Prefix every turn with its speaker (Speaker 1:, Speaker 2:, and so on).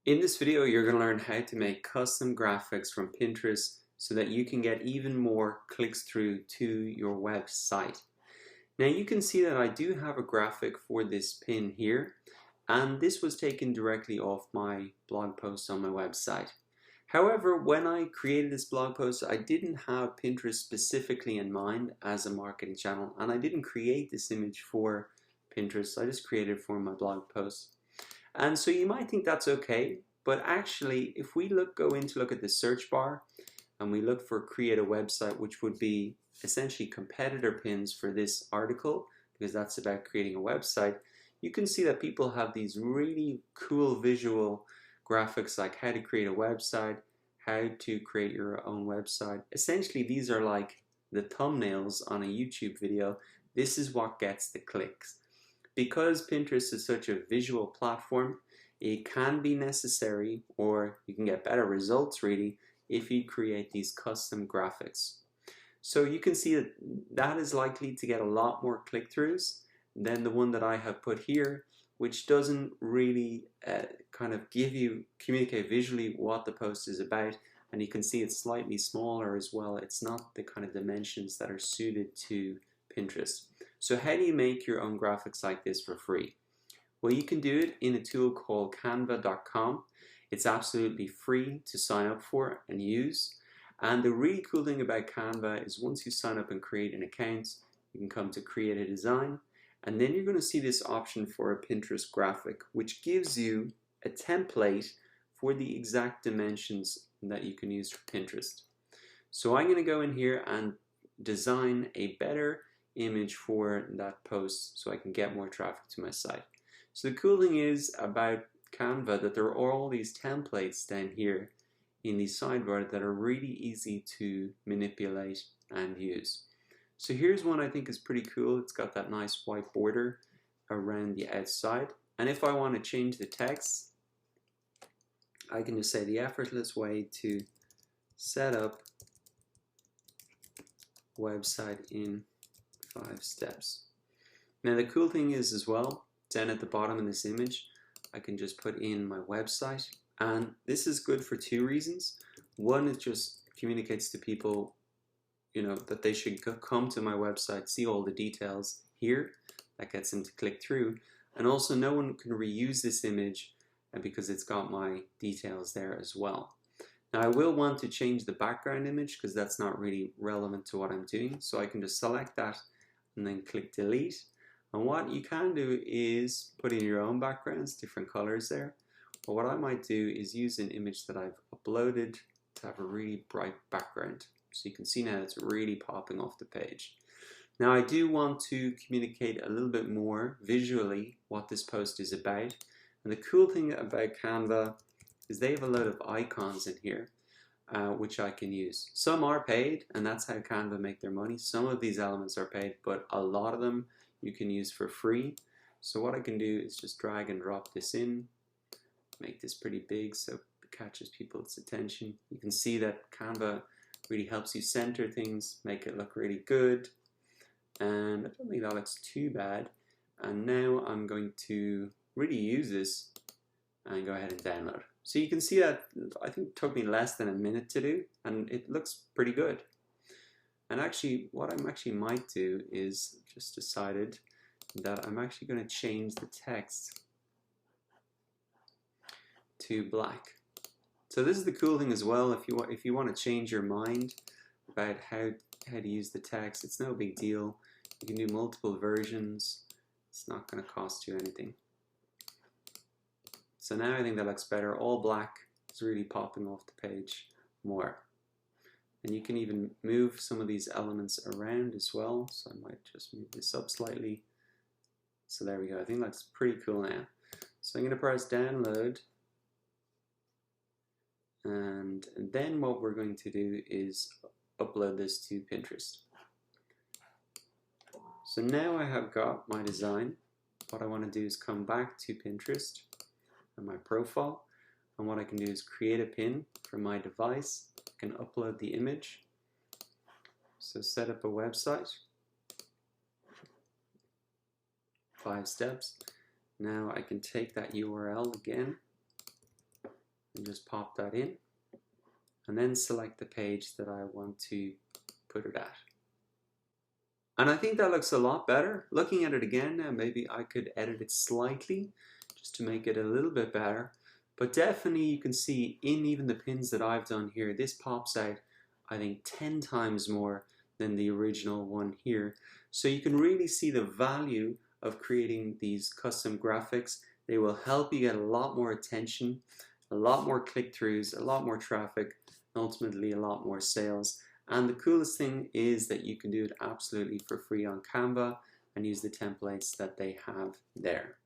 Speaker 1: In this video, you're going to learn how to make custom graphics from Pinterest so that you can get even more clicks through to your website. Now you can see that I do have a graphic for this pin here, and this was taken directly off my blog post on my website. However, when I created this blog post, I didn't have Pinterest specifically in mind as a marketing channel, and I didn't create this image for Pinterest. I just created it for my blog post. And so you might think that's okay, but actually if we go in to look at the search bar and we look for create a website, which would be essentially competitor pins for this article, because that's about creating a website, you can see that people have these really cool visual graphics like how to create a website, how to create your own website. Essentially these are like the thumbnails on a YouTube video. This is what gets the clicks. Because Pinterest is such a visual platform, it can be necessary, or you can get better results really, if you create these custom graphics. So you can see that that is likely to get a lot more click-throughs than the one that I have put here, which doesn't really kind of communicate visually what the post is about, and you can see it's slightly smaller as well. It's not the kind of dimensions that are suited to Pinterest. So how do you make your own graphics like this for free? Well, you can do it in a tool called canva.com. It's absolutely free to sign up for and use. And the really cool thing about Canva is once you sign up and create an account, you can come to create a design, and then you're going to see this option for a Pinterest graphic, which gives you a template for the exact dimensions that you can use for Pinterest. So I'm going to go in here and design a better image for that post so I can get more traffic to my site. So the cool thing is about Canva that there are all these templates down here in the sidebar that are really easy to manipulate and use. So here's one I think is pretty cool. It's got that nice white border around the outside, and if I want to change the text, I can just say the effortless way to set up website in 5 steps. Now the cool thing is as well, down at the bottom of this image, I can just put in my website, and this is good for 2 reasons. One, it just communicates to people, that they should come to my website, see all the details here. That gets them to click through, and also no one can reuse this image because it's got my details there as well. Now I will want to change the background image because that's not really relevant to what I'm doing, so I can just select that and then click delete. And what you can do is put in your own backgrounds, different colors there. But what I might do is use an image that I've uploaded to have a really bright background. So you can see now it's really popping off the page. Now I do want to communicate a little bit more visually what this post is about. And the cool thing about Canva is they have a load of icons in here, which I can use. Some are paid, and that's how Canva make their money. Some of these elements are paid, but a lot of them you can use for free. So what I can do is just drag and drop this in, make this pretty big so it catches people's attention. You can see that Canva really helps you center things, make it look really good, and I don't think that looks too bad. And now I'm going to really use this and go ahead and download. So you can see that I think it took me less than a minute to do, and it looks pretty good. And actually, what I might do is just decided that I'm actually going to change the text to black. So this is the cool thing as well. If you want to change your mind about how to use the text, it's no big deal. You can do multiple versions. It's not going to cost you anything. So now I think that looks better. All black is really popping off the page more. And you can even move some of these elements around as well. So I might just move this up slightly. So there we go. I think that's pretty cool now. So I'm going to press download. And then what we're going to do is upload this to Pinterest. So now I have got my design. What I want to do is come back to Pinterest and my profile. And what I can do is create a pin from my device. I can upload the image. So set up a website. 5 steps. Now I can take that URL again and just pop that in, and then select the page that I want to put it at. And I think that looks a lot better. Looking at it again now, maybe I could edit it slightly just to make it a little bit better. But definitely you can see in even the pins that I've done here, this pops out, I think, 10 times more than the original one here. So you can really see the value of creating these custom graphics. They will help you get a lot more attention, a lot more click-throughs, a lot more traffic, and ultimately a lot more sales. And the coolest thing is that you can do it absolutely for free on Canva and use the templates that they have there.